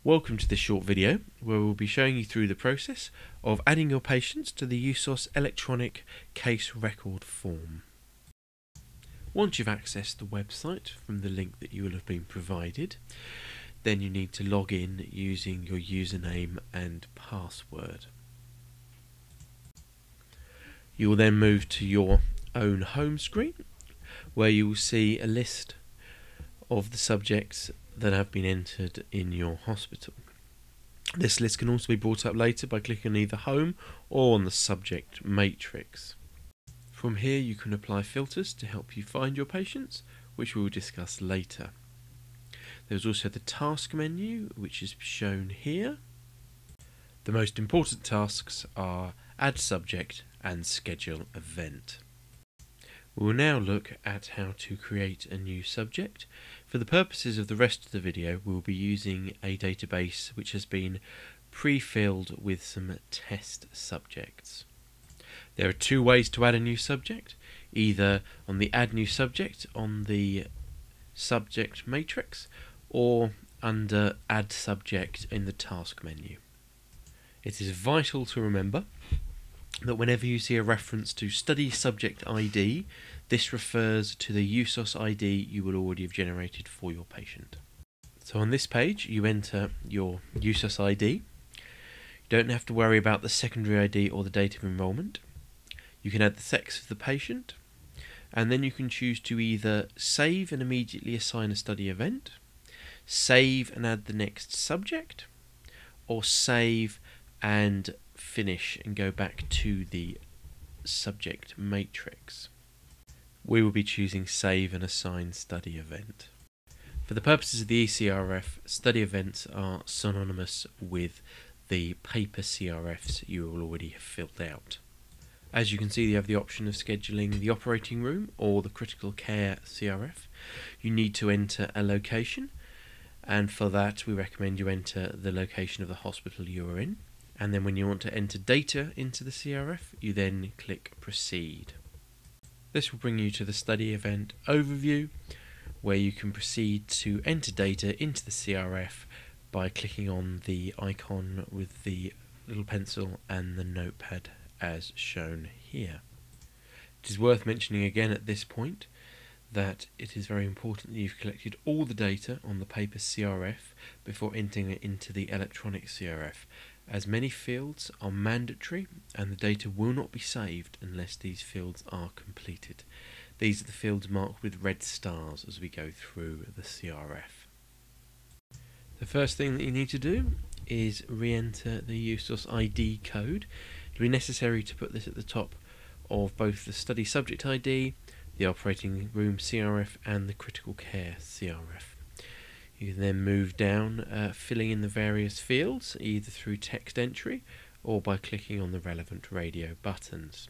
Welcome to this short video where we'll be showing you through the process of adding your patients to the EuSOS electronic case record form. Once you've accessed the website from the link that you will have been provided, then you need to log in using your username and password. You will then move to your own home screen where you will see a list of the subjects that have been entered in your hospital. This list can also be brought up later by clicking on either Home or on the subject matrix. From here you can apply filters to help you find your patients, which we will discuss later. There's also the task menu, which is shown here. The most important tasks are Add Subject and Schedule Event. We will now look at how to create a new subject. For the purposes of the rest of the video, we will be using a database which has been pre-filled with some test subjects. There are two ways to add a new subject, either on the Add New Subject on the subject matrix or under Add Subject in the task menu. It is vital to remember that whenever you see a reference to Study Subject ID, this refers to the EuSOS ID you will already have generated for your patient. So on this page you enter your EuSOS ID. You don't have to worry about the secondary ID or the date of enrolment. You can add the sex of the patient, and then you can choose to either save and immediately assign a study event, save and add the next subject, or save and finish and go back to the subject matrix. We will be choosing Save and Assign Study Event. For the purposes of the eCRF, study events are synonymous with the paper CRFs you will already have filled out. As you can see, you have the option of scheduling the operating room or the critical care CRF. You need to enter a location, and for that we recommend you enter the location of the hospital you are in. And then when you want to enter data into the CRF, you then click Proceed. This will bring you to the study event overview, where you can proceed to enter data into the CRF by clicking on the icon with the little pencil and the notepad as shown here. It is worth mentioning again at this point that it is very important that you've collected all the data on the paper CRF before entering it into the electronic CRF, as many fields are mandatory and the data will not be saved unless these fields are completed. These are the fields marked with red stars as we go through the CRF. The first thing that you need to do is re-enter the EuSOS ID code. It will be necessary to put this at the top of both the study subject ID, the Operating Room CRF and the Critical Care CRF. You can then move down, filling in the various fields, either through text entry or by clicking on the relevant radio buttons.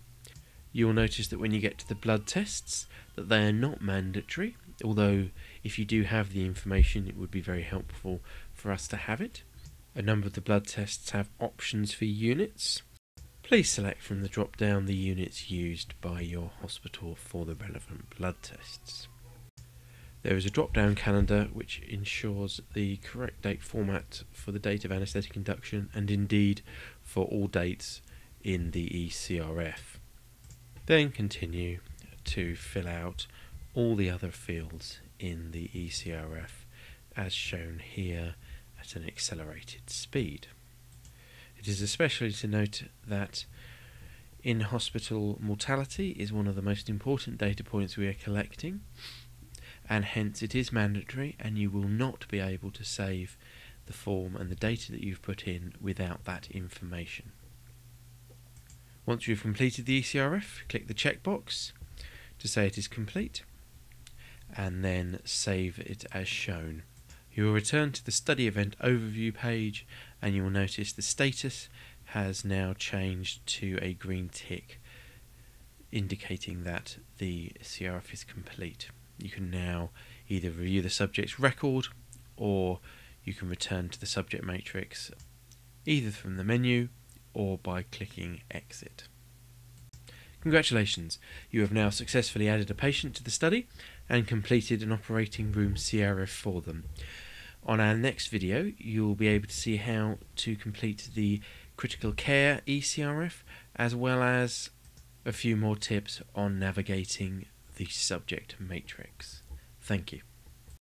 You will notice that when you get to the blood tests, that they are not mandatory, although if you do have the information it would be very helpful for us to have it. A number of the blood tests have options for units. Please select from the drop down the units used by your hospital for the relevant blood tests. There is a drop-down calendar which ensures the correct date format for the date of anaesthetic induction and indeed for all dates in the eCRF. Then continue to fill out all the other fields in the eCRF as shown here at an accelerated speed. It is especially to note that in-hospital mortality is one of the most important data points we are collecting, and hence it is mandatory, and you will not be able to save the form and the data that you've put in without that information. Once you've completed the eCRF, click the checkbox to say it is complete, and then save it as shown. You will return to the study event overview page, and you will notice the status has now changed to a green tick, indicating that the CRF is complete. You can now either review the subject's record or you can return to the subject matrix either from the menu or by clicking Exit. Congratulations, you have now successfully added a patient to the study and completed an operating room CRF for them. On our next video, you'll be able to see how to complete the Critical Care eCRF, as well as a few more tips on navigating the subject matrix. Thank you.